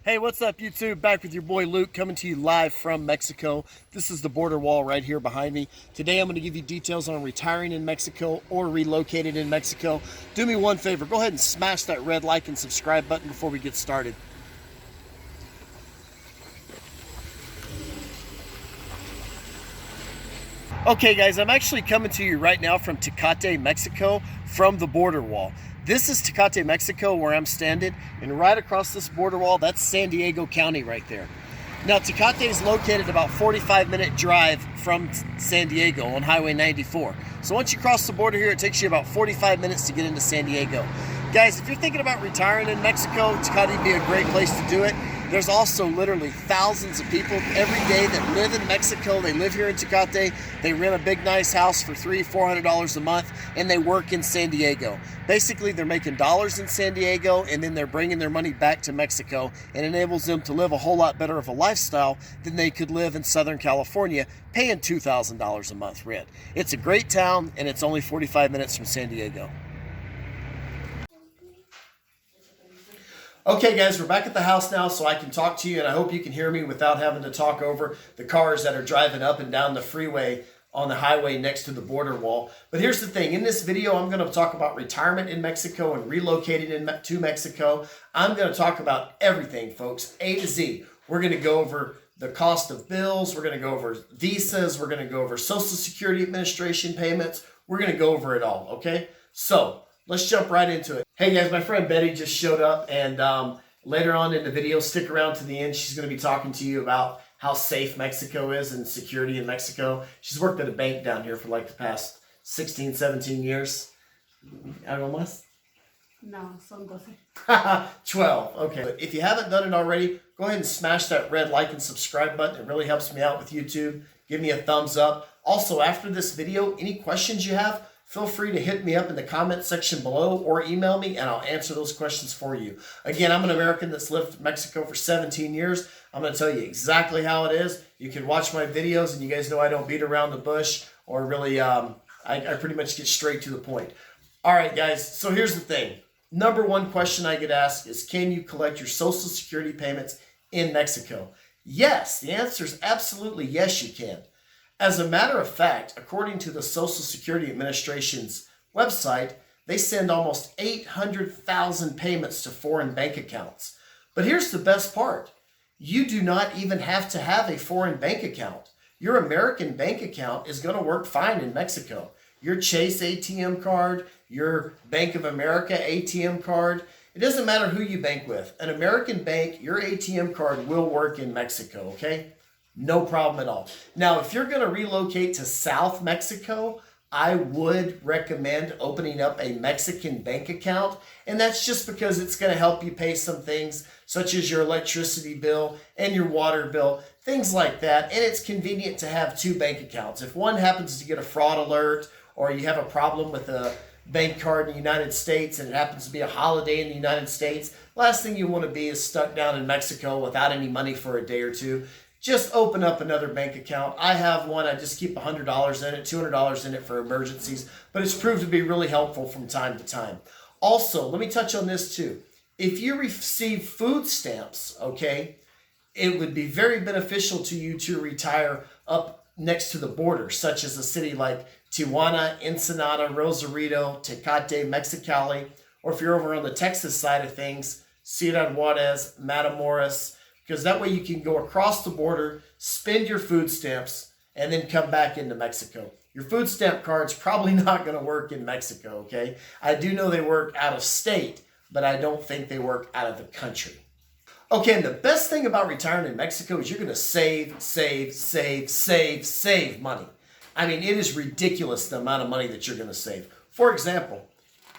Hey, what's up, YouTube? Back with your boy Luke, coming to you live from Mexico. This is the border wall right here behind me. Today I'm going to give you details on retiring in Mexico or relocating in Mexico. Do me one favor, go ahead and smash that red like and subscribe button before we get started. Okay guys, I'm actually coming to you right now from Tecate, Mexico, from the border wall. This is Tecate, Mexico, where I'm standing, and right across this border wall, that's San Diego County right there. Now, Tecate is located about 45-minute drive from San Diego on Highway 94. So once you cross the border here, it takes you about 45 minutes to get into San Diego. Guys, if you're thinking about retiring in Mexico, Tecate would be a great place to do it. There's also literally thousands of people every day that live in Mexico. They live here in Tecate. They rent a big, nice house for $300-400 a month, and they work in San Diego. Basically, they're making dollars in San Diego, and then they're bringing their money back to Mexico, and enables them to live a whole lot better of a lifestyle than they could live in Southern California, paying $2,000 a month rent. It's a great town, and it's only 45 minutes from San Diego. Okay guys, we're back at the house now so I can talk to you, and I hope you can hear me without having to talk over the cars that are driving up and down the freeway on the highway next to the border wall. But here's the thing, in this video I'm going to talk about retirement in Mexico and relocating to Mexico. I'm going to talk about everything, folks, A to Z. We're going to go over the cost of bills, we're going to go over visas, we're going to go over Social Security Administration payments, we're going to go over it all, okay? So, let's jump right into it. Hey guys, my friend Betty just showed up, and later on in the video, stick around to the end. She's going to be talking to you about how safe Mexico is and security in Mexico. She's worked at a bank down here for like the past 16, 17 years. ¿Algo más? No, son 12. 12, okay. But if you haven't done it already, go ahead and smash that red like and subscribe button. It really helps me out with YouTube. Give me a thumbs up. Also, after this video, any questions you have, feel free to hit me up in the comment section below or email me, and I'll answer those questions for you. Again, I'm an American that's lived in Mexico for 17 years. I'm going to tell you exactly how it is. You can watch my videos, and you guys know I don't beat around the bush or really, I pretty much get straight to the point. All right, guys, so here's the thing. Number one question I get asked is, can you collect your Social Security payments in Mexico? Yes, the answer is absolutely yes, you can. As a matter of fact, according to the Social Security Administration's website, they send almost 800,000 payments to foreign bank accounts. But here's the best part. You do not even have to have a foreign bank account. Your American bank account is going to work fine in Mexico. Your Chase ATM card, your Bank of America ATM card, it doesn't matter who you bank with. An American bank, your ATM card will work in Mexico, okay? No problem at all. Now, if you're going to relocate to South Mexico, I would recommend opening up a Mexican bank account. And that's just because it's going to help you pay some things such as your electricity bill and your water bill, things like that. And it's convenient to have two bank accounts. If one happens to get a fraud alert, or you have a problem with a bank card in the United States and it happens to be a holiday in the United States, last thing you want to be is stuck down in Mexico without any money for a day or two. Just open up another bank account. I have one. I just keep $100 in it, $200 in it for emergencies, but it's proved to be really helpful from time to time. Also, let me touch on this too. If you receive food stamps, okay, it would be very beneficial to you to retire up next to the border, such as a city like Tijuana, Ensenada, Rosarito, Tecate, Mexicali, or if you're over on the Texas side of things, Ciudad Juarez, Matamoros, because that way you can go across the border, spend your food stamps, and then come back into Mexico. Your food stamp card's probably not going to work in Mexico, okay? I do know they work out of state, but I don't think they work out of the country. Okay, and the best thing about retiring in Mexico is you're going to save money. I mean, it is ridiculous the amount of money that you're going to save. For example,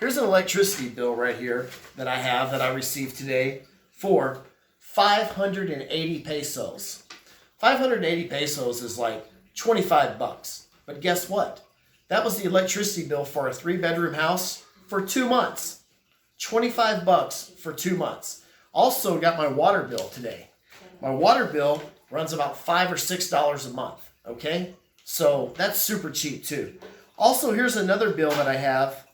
here's an electricity bill right here that I have that I received today for 580 pesos. 580 pesos is like 25 bucks. But guess what? That was the electricity bill for a 3-bedroom house for 2 months. 25 bucks for 2 months. Also got my water bill today. My water bill runs about $5 or $6 a month, okay? So that's super cheap too. Also, here's another bill that I have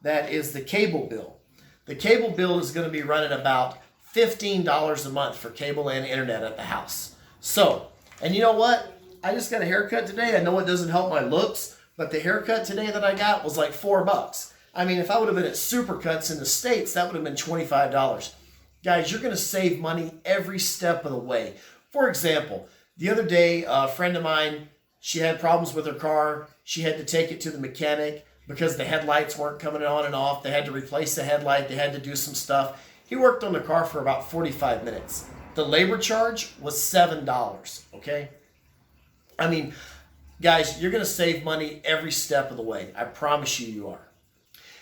that is the cable bill. The cable bill is going to be running about $15 a month for cable and internet at the house. So, and you know what? I just got a haircut today. I know it doesn't help my looks, but the haircut today that I got was like $4. I mean, if I would have been at Supercuts in the States, that would have been $25. Guys, you're going to save money every step of the way. For example, the other day, a friend of mine, she had problems with her car. She had to take it to the mechanic because the headlights weren't coming on and off. They had to replace the headlight. They had to do some stuff. He worked on the car for about 45 minutes. The labor charge was $7, okay? I mean, guys, you're going to save money every step of the way. I promise you are.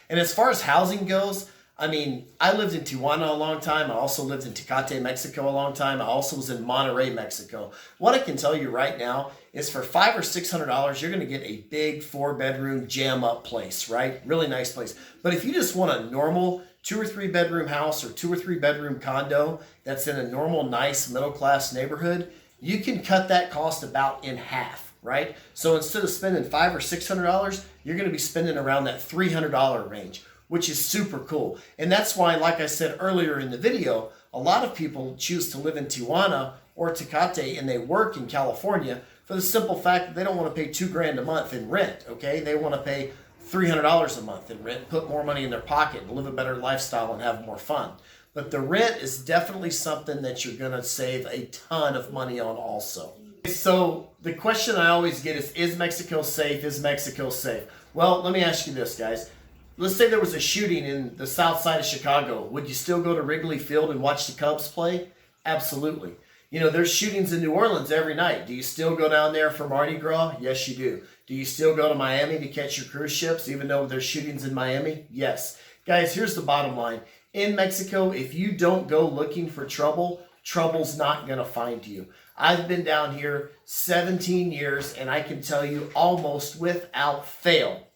And as far as housing goes, I mean, I lived in Tijuana a long time. I also lived in Tecate, Mexico a long time. I also was in Monterrey, Mexico. What I can tell you right now is for $500 or $600, you're going to get a big 4-bedroom jam-up place, right? Really nice place. But if you just want a normal 2 or 3 bedroom house or 2 or 3 bedroom condo that's in a normal, nice middle-class neighborhood, you can cut that cost about in half, right? So instead of spending $500 or $600, you're going to be spending around that $300 range, which is super cool. And that's why, like I said earlier in the video, a lot of people choose to live in Tijuana or Tecate and they work in California for the simple fact that they don't want to pay $2,000 a month in rent, okay? They want to pay $300 a month in rent, put more money in their pocket, and live a better lifestyle and have more fun. But the rent is definitely something that you're going to save a ton of money on also. So the question I always get is Mexico safe? Is Mexico safe? Well, let me ask you this, guys. Let's say there was a shooting in the south side of Chicago. Would you still go to Wrigley Field and watch the Cubs play? Absolutely. You know, there's shootings in New Orleans every night. Do you still go down there for Mardi Gras? Yes, you do. Do you still go to Miami to catch your cruise ships, even though there's shootings in Miami? Yes. Guys, here's the bottom line. In Mexico, if you don't go looking for trouble, trouble's not going to find you. I've been down here 17 years, and I can tell you almost without fail,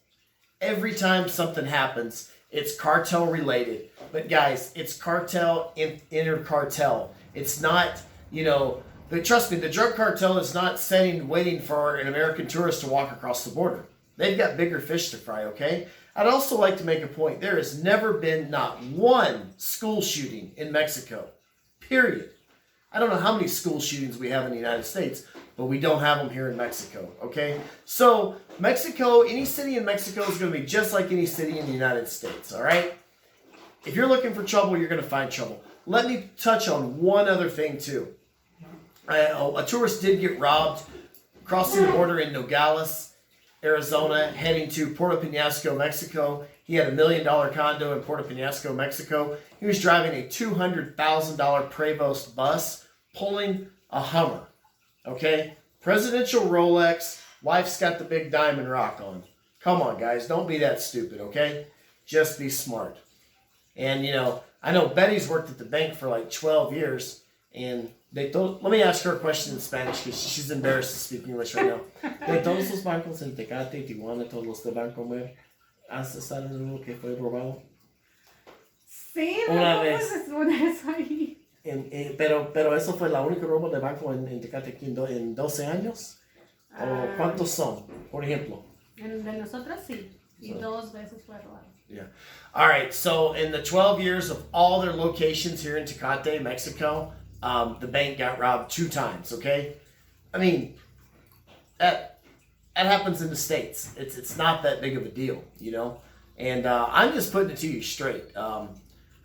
every time something happens, it's cartel related. But guys, it's cartel, inter-cartel. It's not, you know, but trust me, the drug cartel is not waiting for an American tourist to walk across the border. They've got bigger fish to fry, okay? I'd also like to make a point. There has never been not one school shooting in Mexico, period. I don't know how many school shootings we have in the United States, but we don't have them here in Mexico, okay? So Mexico, any city in Mexico is going to be just like any city in the United States, all right? If you're looking for trouble, you're going to find trouble. Let me touch on one other thing too. A tourist did get robbed crossing the border in Nogales, Arizona, heading to Puerto Penasco, Mexico. He had $1 million condo in Puerto Penasco, Mexico. He was driving a $200,000 Prevost bus, pulling a Hummer. Okay? Presidential Rolex. Wife's got the big diamond rock on. Come on, guys. Don't be that stupid, okay? Just be smart. And, you know, I know Betty's worked at the bank for like 12 years, and they told, let me ask her a question in Spanish because she's embarrassed to speak English right now. De todos los bancos en Tecate, Tijuana, todos los de Banco Mer, ¿sabes uno que fue robado? Sí, Una ¿cómo vez. se supone eso ahí? Pero eso fue la única robo de banco en Tecate aquí en 12 años. ¿O cuántos son, por ejemplo? De nosotras sí. Y So. 2 veces fue robado. Yeah. All right. So in the 12 years of all their locations here in Tecate, Mexico, the bank got robbed 2 times. Okay. I mean, that happens in the States. It's not that big of a deal, you know. And I'm just putting it to you straight.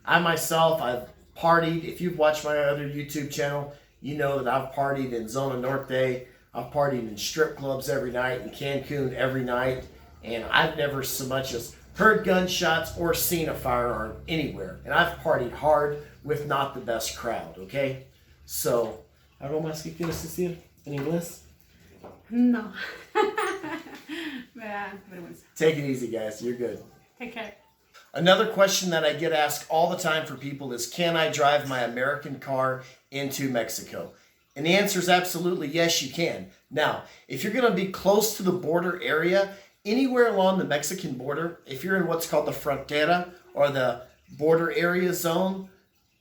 I myself, I've partied. If you've watched my other YouTube channel, you know that I've partied in Zona Norte. I've partied in strip clubs every night, in Cancun every night. And I've never so much as heard gunshots or seen a firearm anywhere. And I've partied hard with not the best crowd, okay? So, ¿algo más que quieres decir en inglés? No. Me da vergüenza. Take it easy, guys. You're good. Take care. Another question that I get asked all the time for people is, can I drive my American car into Mexico? And the answer is absolutely yes, you can. Now, if you're going to be close to the border area, anywhere along the Mexican border, if you're in what's called the frontera or the border area zone,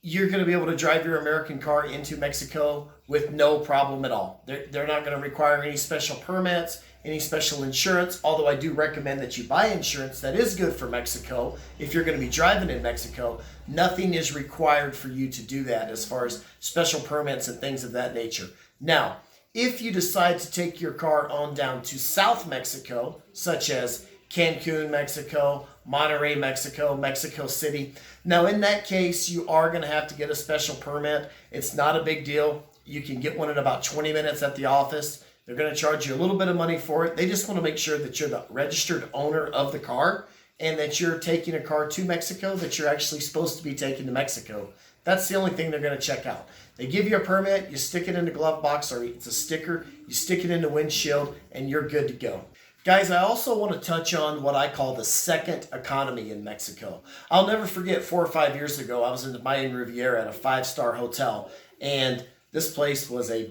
you're going to be able to drive your American car into Mexico with no problem at all. They're not going to require any special permits, any special insurance, although I do recommend that you buy insurance that is good for Mexico. If you're going to be driving in Mexico, nothing is required for you to do that as far as special permits and things of that nature. Now, if you decide to take your car on down to South Mexico, such as Cancun, Mexico, Monterrey, Mexico, Mexico City. Now, in that case, you are going to have to get a special permit. It's not a big deal. You can get one in about 20 minutes at the office. They're going to charge you a little bit of money for it. They just want to make sure that you're the registered owner of the car and that you're taking a car to Mexico that you're actually supposed to be taking to Mexico. That's the only thing they're going to check out. They give you a permit, you stick it in the glove box, or it's a sticker, you stick it in the windshield, and you're good to go. Guys, I also want to touch on what I call the second economy in Mexico. I'll never forget 4 or 5 years ago, I was in the Mayan Riviera at a 5-star hotel, and this place was a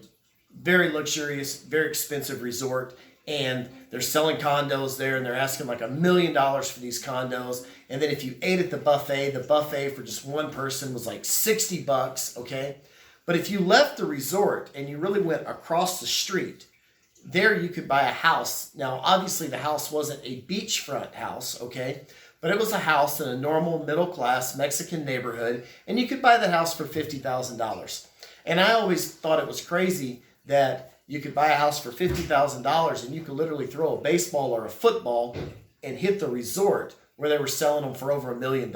very luxurious, very expensive resort, and they're selling condos there, and they're asking like $1 million for these condos. And then if you ate at the buffet for just one person was like $60, okay? But if you left the resort and you really went across the street, there you could buy a house. Now, obviously the house wasn't a beachfront house, okay? But it was a house in a normal middle-class Mexican neighborhood, and you could buy that house for $50,000. And I always thought it was crazy that you could buy a house for $50,000 and you could literally throw a baseball or a football and hit the resort where they were selling them for over $1 million.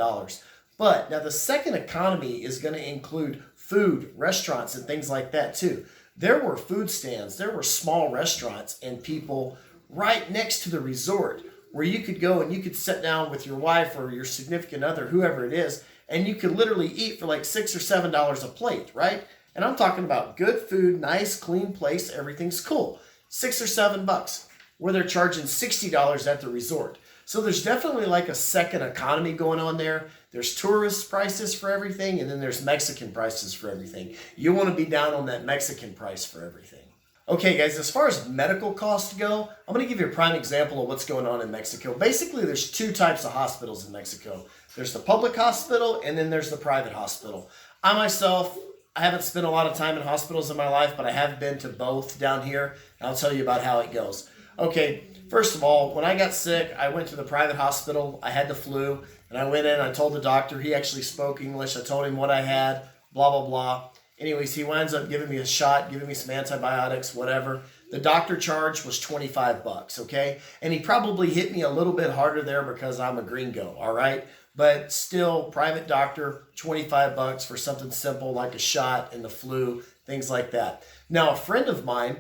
But now the second economy is going to include food, restaurants, and things like that too. There were food stands, there were small restaurants and people right next to the resort where you could go and you could sit down with your wife or your significant other, whoever it is, and you could literally eat for like $6 or $7 a plate, right? And I'm talking about good food, nice, clean place, everything's cool. $6 or $7, where they're charging $60 at the resort. So there's definitely like a second economy going on there. There's tourist prices for everything, and then there's Mexican prices for everything. You want to be down on that Mexican price for everything. Okay, guys, as far as medical costs go, I'm going to give you a prime example of what's going on in Mexico. Basically, there's 2 types of hospitals in Mexico. There's the public hospital, and then there's the private hospital. I myself, I haven't spent a lot of time in hospitals in my life, but I have been to both down here, and I'll tell you about how it goes. Okay, first of all, when I got sick, I went to the private hospital. I had the flu, and I went in, I told the doctor, he actually spoke English. I told him what I had, blah, blah, blah. Anyways, he winds up giving me a shot, giving me some antibiotics, whatever. The doctor charge was $25, okay? And he probably hit me a little bit harder there because I'm a gringo, all right? But still, private doctor, $25 for something simple like a shot and the flu, things like that. Now, a friend of mine,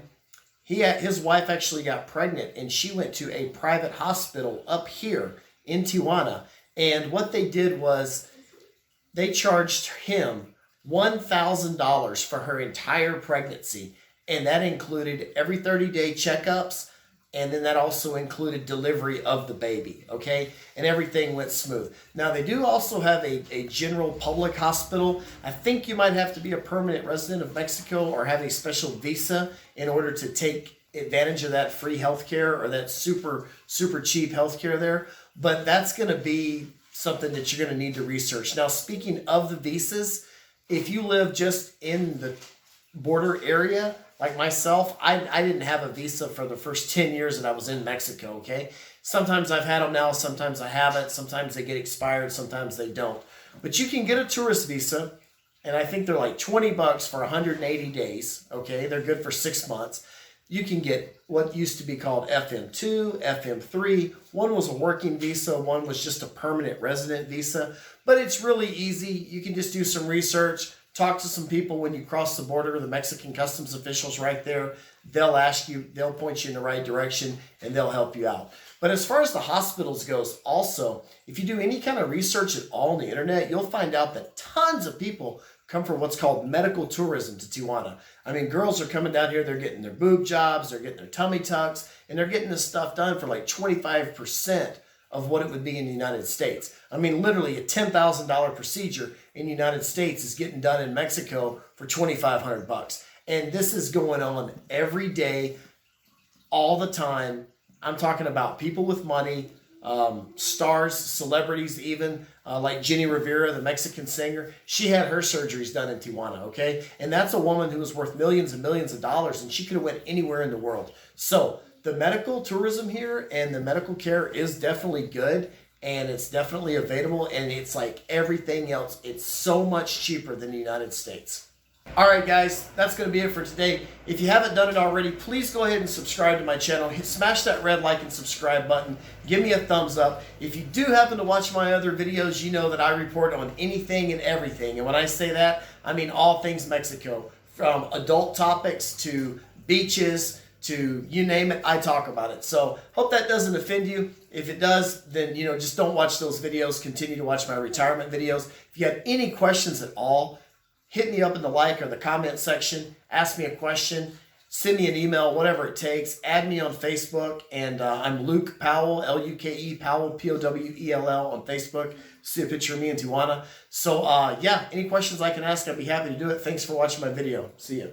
his wife actually got pregnant, and she went to a private hospital up here in Tijuana. And what they did was they charged him $1,000 for her entire pregnancy. And that included every 30-day checkups. And then that also included delivery of the baby, okay? And everything went smooth. Now, they do also have a general public hospital. I think you might have to be a permanent resident of Mexico or have a special visa in order to take advantage of that free healthcare or that super, super cheap healthcare there. But that's going to be something that you're going to need to research. Now, speaking of the visas, if you live just in the border area, like myself, I didn't have a visa for the first 10 years that I was in Mexico, okay? Sometimes I've had them now, sometimes I haven't. Sometimes they get expired, sometimes they don't. But you can get a tourist visa, and I think they're like $20 for 180 days, okay? They're good for 6 months. You can get what used to be called FM2, FM3. One was a working visa, one was just a permanent resident visa. But it's really easy. You can just do some research. Talk to some people when you cross the border, the Mexican customs officials right there. They'll ask you, they'll point you in the right direction, and they'll help you out. But as far as the hospitals goes, also, if you do any kind of research at all on the internet, you'll find out that tons of people come from what's called medical tourism to Tijuana. I mean, girls are coming down here, they're getting their boob jobs, they're getting their tummy tucks, and they're getting this stuff done for like 25% of what it would be in the United States. I mean, literally a $10,000 procedure in the United States is getting done in Mexico for $2,500. And this is going on every day, all the time. I'm talking about people with money, stars, celebrities even, like Jenny Rivera, the Mexican singer. She had her surgeries done in Tijuana, okay? And that's a woman who was worth millions and millions of dollars, and she could have went anywhere in the world. So the medical tourism here and the medical care is definitely good, and it's definitely available, and it's like everything else, it's so much cheaper than the United States. All right, guys, that's going to be it for today. If you haven't done it already, please go ahead and subscribe to my channel. Smash that red like and subscribe button. Give me a thumbs up. If you do happen to watch my other videos, you know that I report on anything and everything. And when I say that, I mean all things Mexico, from adult topics to beaches to you name it, I talk about it. So hope that doesn't offend you. If it does, then just don't watch those videos. Continue to watch my retirement videos. If you have any questions at all, hit me up in the like or the comment section. Ask me a question. Send me an email, whatever it takes. Add me on Facebook. And I'm Luke Powell, L-U-K-E, Powell, P-O-W-E-L-L on Facebook. See a picture of me in Tijuana. So yeah, any questions I can ask, I'd be happy to do it. Thanks for watching my video. See ya.